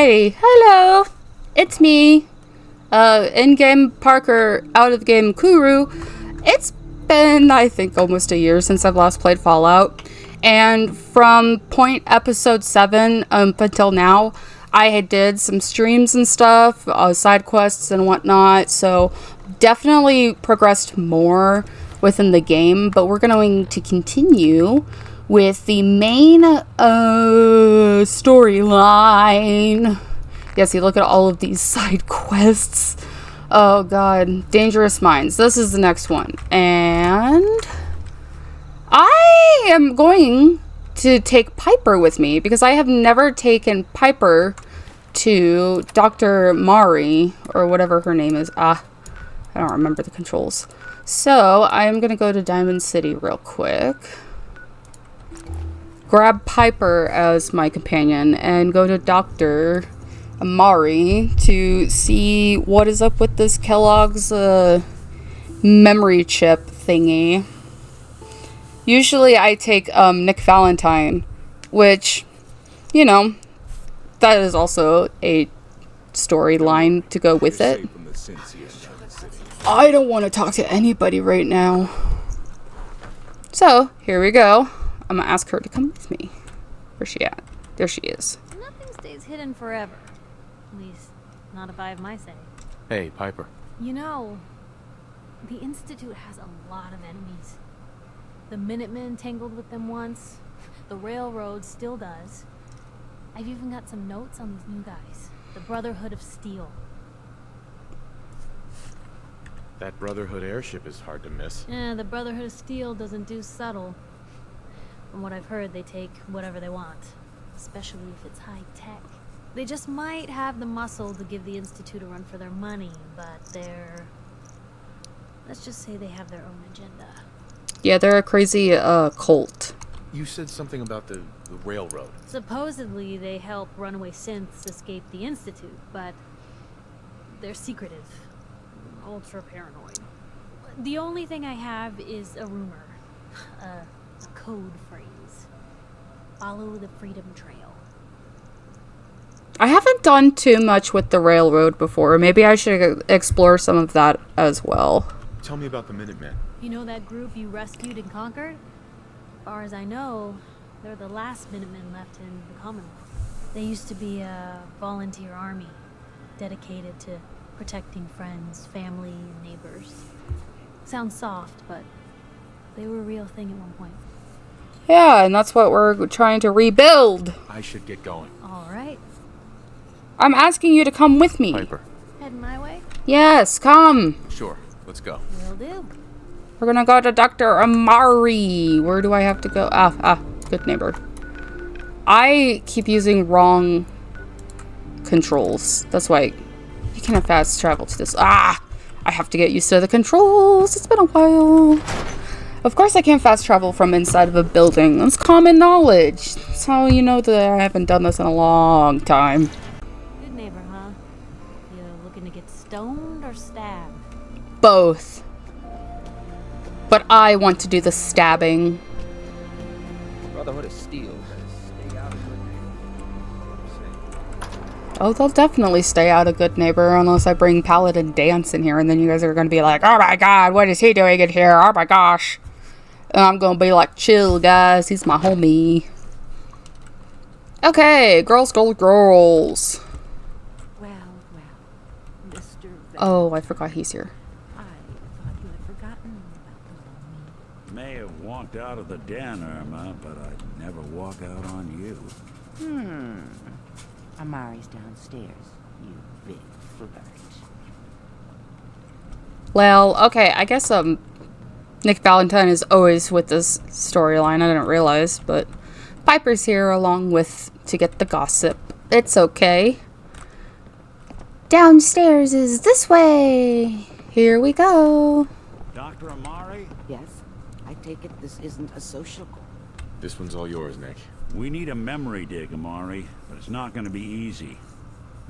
Alrighty, hello, it's me, in-game Parker, out-of-game Kuru. It's been, I think, almost a year since I've last played Fallout, and from point episode 7 up until now, I did some streams and stuff, side quests and whatnot, so definitely progressed more within the game, but we're going to continue with the main storyline. Yes, you look at all of these side quests. Oh god, Dangerous Minds. This is the next one. And I am going to take Piper with me because I have never taken Piper to Dr. Mari, or whatever her name is. I don't remember the controls. So, I'm going to go to Diamond City real quick. Grab Piper as my companion and go to Dr. Amari to see what is up with this Kellogg's memory chip thingy. Usually I take Nick Valentine, which, you know, that is also a storyline to go with it. I don't want to talk to anybody right now. So, here we go. I'm gonna ask her to come with me. Where's she at? There she is. Nothing stays hidden forever. At least, not if I have my say. Hey, Piper. You know, the Institute has a lot of enemies. The Minutemen tangled with them once. The Railroad still does. I've even got some notes on these new guys. The Brotherhood of Steel. That Brotherhood airship is hard to miss. The Brotherhood of Steel doesn't do subtle. From what I've heard, they take whatever they want, especially if it's high-tech. They just might have the muscle to give the Institute a run for their money, but they're... let's just say they have their own agenda. Yeah, they're a crazy cult. You said something about the railroad. Supposedly, they help runaway synths escape the Institute, but they're secretive, ultra paranoid. The only thing I have is a rumor. A code phrase. Follow the Freedom Trail. I haven't done too much with the railroad before. Maybe I should explore some of that as well. Tell me about the Minutemen. You know that group you rescued and conquered? As far as I know, they're the last Minutemen left in the Commonwealth. They used to be a volunteer army, dedicated to protecting friends, family, and neighbors. Sounds soft, but they were a real thing at one point. Yeah, and that's what we're trying to rebuild. I should get going. All right. I'm asking you to come with me. Piper. Heading my way? Yes, come. Sure, let's go. Will do. We're gonna go to Dr. Amari. Where do I have to go? Good neighbor. I keep using wrong controls. That's why you can't fast travel to this. I have to get used to the controls. It's been a while. Of course I can't fast travel from inside of a building. That's common knowledge. That's how you know that I haven't done this in a long time. Good neighbor, huh? You looking to get stoned or stabbed? Both. But I want to do the stabbing. Brotherhood of Steel. Stay out of good. Oh, they'll definitely stay out of Good Neighbor unless I bring Paladin Dance in here, and then you guys are going to be like, oh my god, what is he doing in here? Oh my gosh. And I'm going to be like, chill guys, he's my homie. Okay, girls. Well, Mr. Oh, I forgot he's here. I thought you had forgotten about the May have walked out of the den, Irma, but I'd never walk out on you. Amari's downstairs, you big flirt. Well, okay, I guess Nick Valentine is always with this storyline. I didn't realize, but Piper's here along with to get the gossip. It's okay. Downstairs is this way. Here we go. Dr. Amari? Yes, I take it this isn't a social call. This one's all yours, Nick. We need a memory dig, Amari, but it's not going to be easy.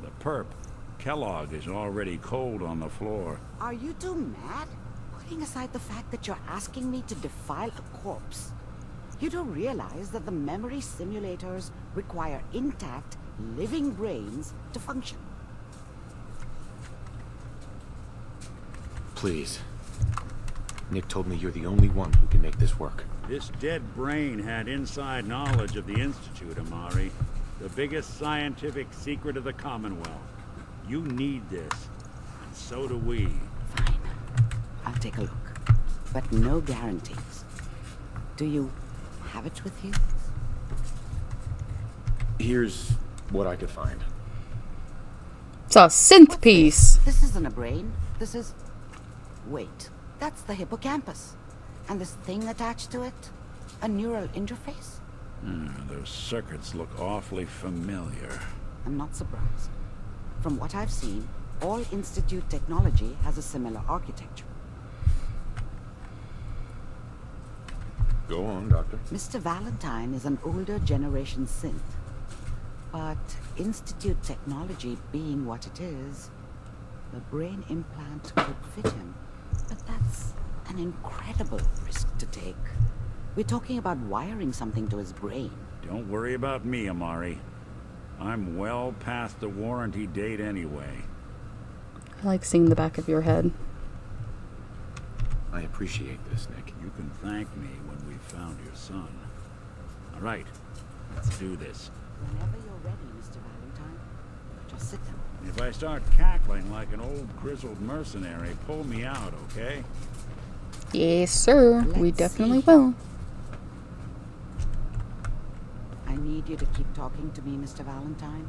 The perp, Kellogg, is already cold on the floor. Are you two mad? Putting aside the fact that you're asking me to defile a corpse, you don't realize that the memory simulators require intact, living brains to function. Please. Nick told me you're the only one who can make this work. This dead brain had inside knowledge of the Institute, Amari. The biggest scientific secret of the Commonwealth. You need this, and so do we. Fine. I'll take a look. But no guarantees. Do you have it with you? Here's what I could find. It's a synth piece. This isn't a brain. This is... Wait. That's the hippocampus. And this thing attached to it? A neural interface? Those circuits look awfully familiar. I'm not surprised. From what I've seen, all Institute technology has a similar architecture. Go on, Doctor. Mr. Valentine is an older generation synth. But Institute technology being what it is, the brain implant could fit him. But that's an incredible risk to take. We're talking about wiring something to his brain. Don't worry about me, Amari. I'm well past the warranty date anyway. I like seeing the back of your head. I appreciate this, Nick. You can thank me when we've found your son. All right, let's do this. Whenever you're ready, Mr. Valentine, just sit down. If I start cackling like an old grizzled mercenary, pull me out, okay? Yes, sir. We Let's definitely see. will. I need you to keep talking to me, Mr. Valentine.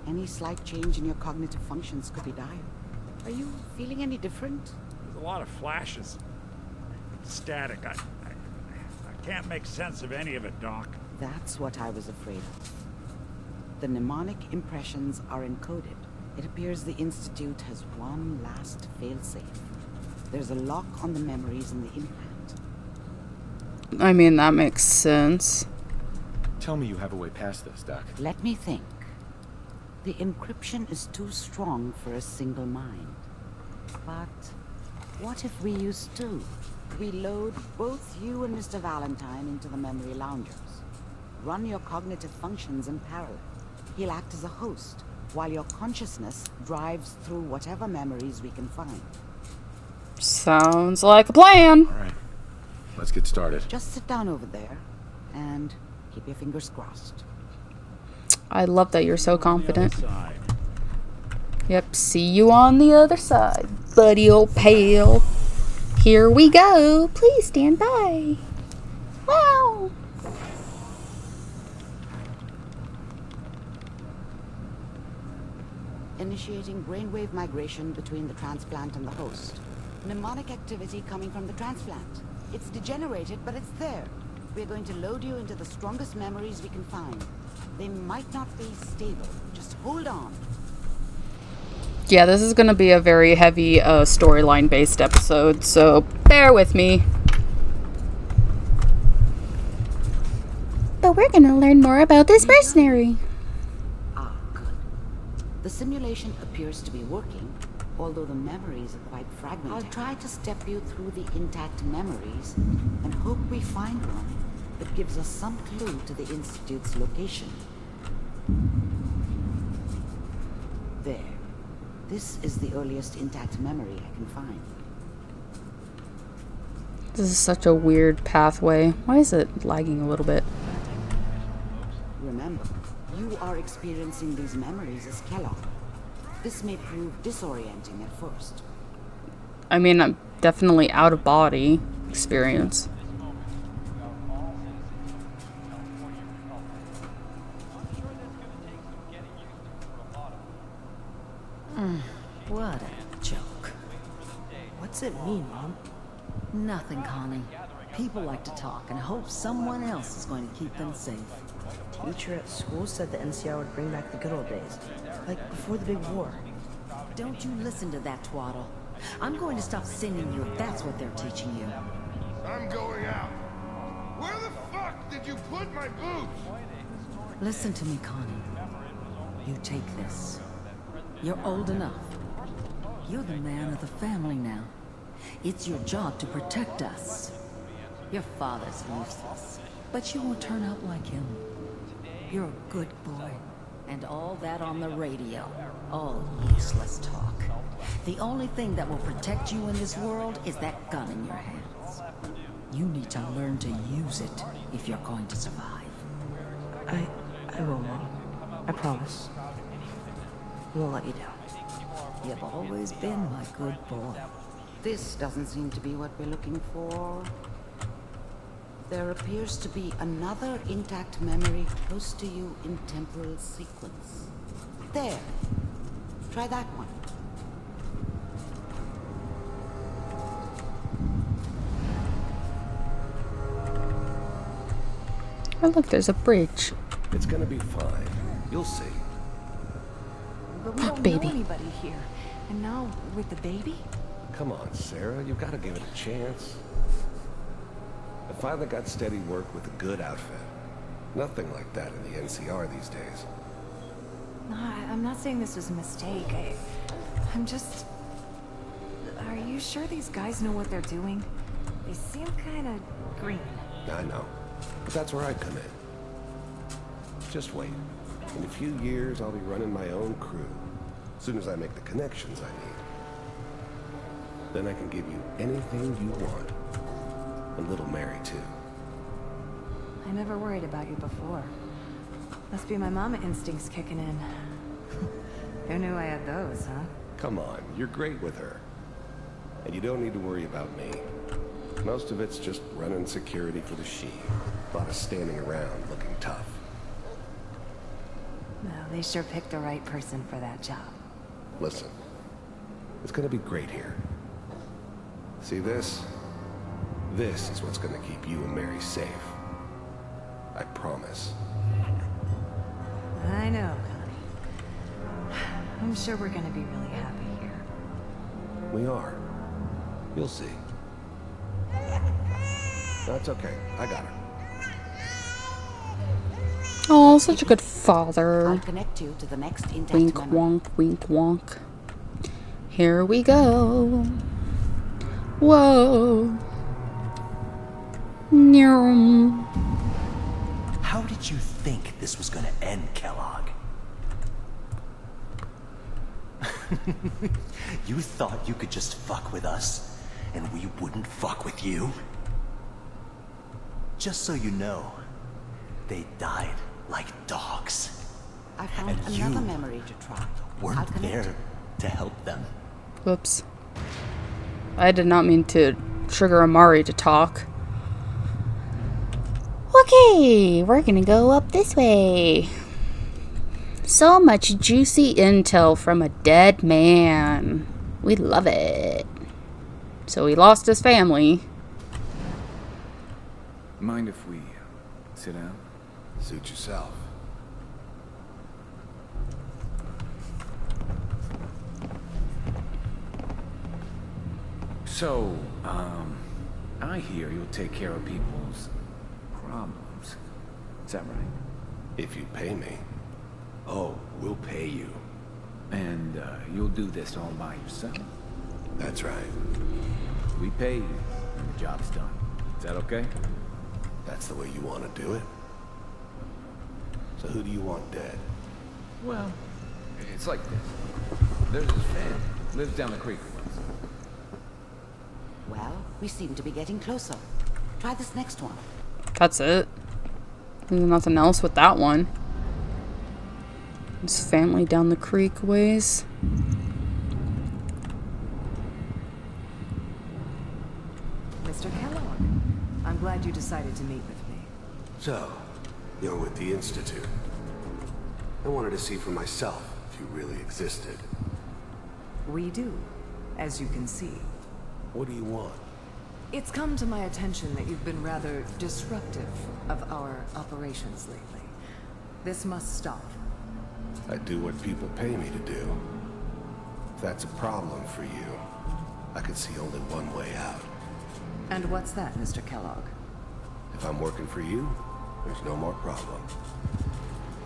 Any slight change in your cognitive functions could be dire. Are you feeling any different? There's a lot of flashes. Static. I can't make sense of any of it, Doc. That's what I was afraid of. The mnemonic impressions are encoded. It appears the Institute has one last failsafe. There's a lock on the memories in the implant. I mean, that makes sense. Tell me you have a way past this, Doc. Let me think. The encryption is too strong for a single mind. But what if we use two? We load both you and Mr. Valentine into the memory loungers. Run your cognitive functions in parallel. He'll act as a host, while your consciousness drives through whatever memories we can find. Sounds like a plan. All right. Let's get started. Just sit down over there, and keep your fingers crossed. I love that you're so confident. On the other side. Yep, see you on the other side, buddy old pal. Here we go. Please stand by. Wow. Initiating brainwave migration between the transplant and the host. Mnemonic activity coming from the transplant. It's degenerated, but it's there. We're going to load you into the strongest memories we can find. They might not be stable. Just hold on. Yeah, this is going to be a very heavy storyline based episode, so bear with me. But we're going to learn more about this mercenary. Ah, good. The simulation appears to be working, although the memories are quite fragmented. I'll try to step you through the intact memories and hope we find one that gives us some clue to the Institute's location. There. This is the earliest intact memory I can find. This is such a weird pathway. Why is it lagging a little bit? Remember, you are experiencing these memories as Kellogg. This may prove disorienting at first. I mean, I'm definitely out of body experience. What a joke. What's it mean, Mom? Nothing, Connie. People like to talk and hope someone else is going to keep them safe. Teacher at school said the NCR would bring back the good old days. Like before the big war. Don't you listen to that twaddle. I'm going to stop singing you if that's what they're teaching you. I'm going out. Where the fuck did you put my boots? Listen to me, Connie. You take this. You're old enough. You're the man of the family now. It's your job to protect us. Your father's useless, but you won't turn out like him. You're a good boy. And all that on the radio. All useless talk. The only thing that will protect you in this world is that gun in your hands. You need to learn to use it if you're going to survive. I will, Mom. I promise. I won't let you down. You've always been my good boy. This doesn't seem to be what we're looking for. There appears to be another intact memory close to you in temporal sequence. There. Try that one. Oh, look, there's a bridge. It's gonna be fine. You'll see. But we don't Baby. know anybody here. And now, with the baby? Come on, Sarah. You've got to give it a chance. I finally got steady work with a good outfit. Nothing like that in the NCR these days. No, I'm not saying this was a mistake. I'm just... Are you sure these guys know what they're doing? They seem kind of green. I know. But that's where I come in. Just wait. In a few years, I'll be running my own crew. As soon as I make the connections I need. Then I can give you anything you want. And little Mary, too. I never worried about you before. Must be my mama instincts kicking in. Who knew I had those, huh? Come on, you're great with her. And you don't need to worry about me. Most of it's just running security for the she. A lot of standing around looking tough. Well, they sure picked the right person for that job. Listen, it's gonna be great here. See this? This is what's gonna keep you and Mary safe. I promise. I know, Connie. I'm sure we're gonna be really happy here. We are. You'll see. That's okay. I got her. Oh, such a good father. I'll connect you to the next intact Wink, memory. wonk, wink, wonk. Here we go. Whoa. Nyum. How did you think this was gonna end, Kellogg? You thought you could just fuck with us, and we wouldn't fuck with you? Just so you know, they died like dogs. I found And another you memory to try. I'll Weren't connect there you. to help them. Whoops. I did not mean to trigger Amari to talk. Okay, we're gonna go up this way. So much juicy intel from a dead man. We love it. So he lost his family. Mind if we sit down? Suit yourself. So, I hear you'll take care of people's problems. Is that right? If you pay me. Oh, we'll pay you. And, you'll do this all by yourself? That's right. We pay you, and the job's done. Is that okay? That's the way you want to do it. So who do you want dead? Well, it's like this. There's this family. Lives down the creek with us. Well, we seem to be getting closer. Try this next one. That's it. There's nothing else with that one. His family down the creek ways. Mr. Kellogg, I'm glad you decided to meet with me. So, you're with the Institute. I wanted to see for myself if you really existed. We do, as you can see. What do you want? It's come to my attention that you've been rather disruptive of our operations lately. This must stop. I do what people pay me to do. If that's a problem for you, I could see only one way out. And what's that, Mr. Kellogg? If I'm working for you, there's no more problem.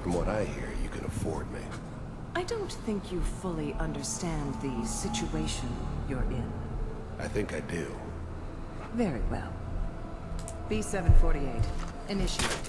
From what I hear, you can afford me. I don't think you fully understand the situation you're in. I think I do. Very well. B-748, initiate.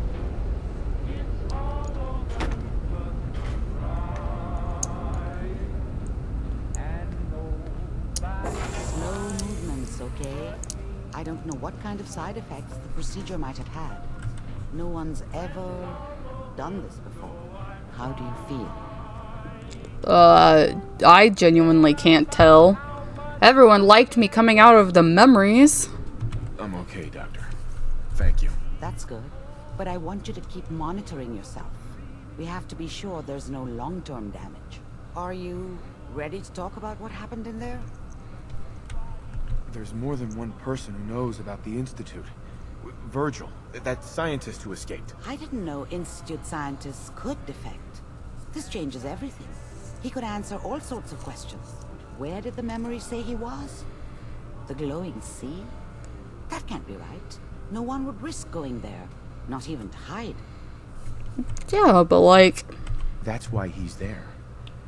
okay? I don't know what kind of side effects the procedure might have had. No one's ever done this before. How do you feel? I genuinely can't tell. Everyone liked me coming out of the memories. I'm okay, Doctor. Thank you. That's good. But I want you to keep monitoring yourself. We have to be sure there's no long-term damage. Are you ready to talk about what happened in there? There's more than one person who knows about the Institute. Virgil, that scientist who escaped. I didn't know Institute scientists could defect. This changes everything. He could answer all sorts of questions. Where did the memory say he was? The glowing sea? That can't be right. No one would risk going there, not even to hide. Yeah, but like... That's why he's there.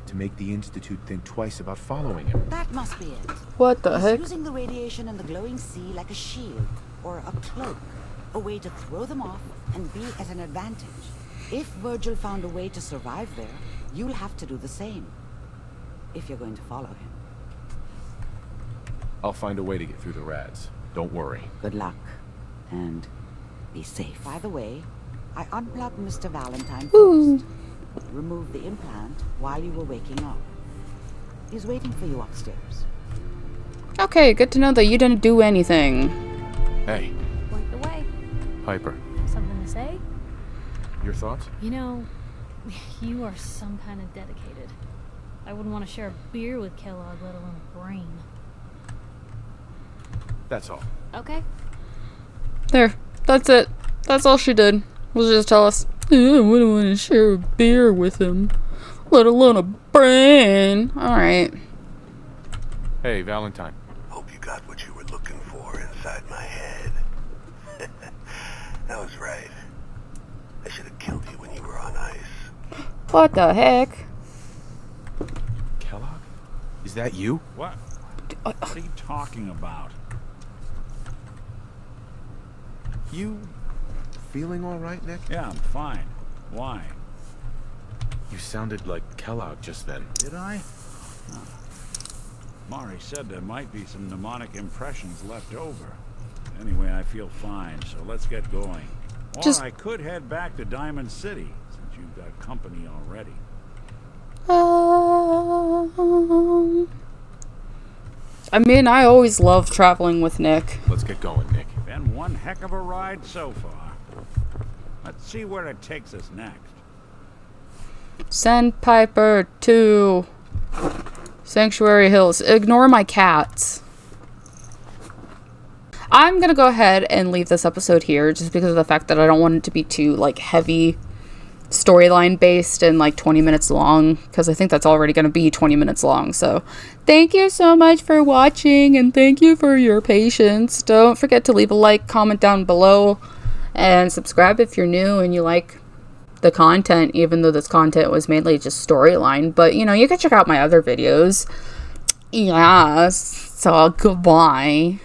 To make the Institute think twice about following him. That must be it. What the heck? Using the radiation in the glowing sea like a shield, or a cloak. A way to throw them off and be at an advantage. If Virgil found a way to survive there, you'll have to do the same. If you're going to follow him. I'll find a way to get through the rads. Don't worry. Good luck. And be safe. By the way, I unplugged Mr. Valentine first. Removed the implant while you were waking up. He's waiting for you upstairs. Okay, good to know that you didn't do anything. Hey. Point the way. Piper. Something to say? Your thoughts? You know, you are some kind of dedicated. I wouldn't want to share a beer with Kellogg, let alone a brain. That's all. Okay. There. That's it. That's all she did. Was just tell us, I wouldn't want to share a beer with him, let alone a brain. Alright. Hey, Valentine. Hope you got what you were looking for inside my head. That was right. I should have killed you when you were on ice. What the heck? Kellogg? Is that you? What? What are you talking about? You feeling all right, Nick? Yeah, I'm fine. Why? You sounded like Kellogg just then. Did I? Huh. Mari said there might be some mnemonic impressions left over. Anyway, I feel fine, so let's get going. Or I could head back to Diamond City, since you've got company already. I mean, I always love traveling with Nick. Let's get going, Nick. Been one heck of a ride so far. Let's see where it takes us next. Send Piper to Sanctuary Hills. Ignore my cats. I'm gonna go ahead and leave this episode here just because of the fact that I don't want it to be too like heavy storyline based and like 20 minutes long, because I think that's already going to be 20 minutes long. So thank you so much for watching, and thank you for your patience. Don't forget to leave a like, comment down below, and subscribe if you're new and you like the content, even though this content was mainly just storyline. But you know, you can check out my other videos. Yes, so goodbye.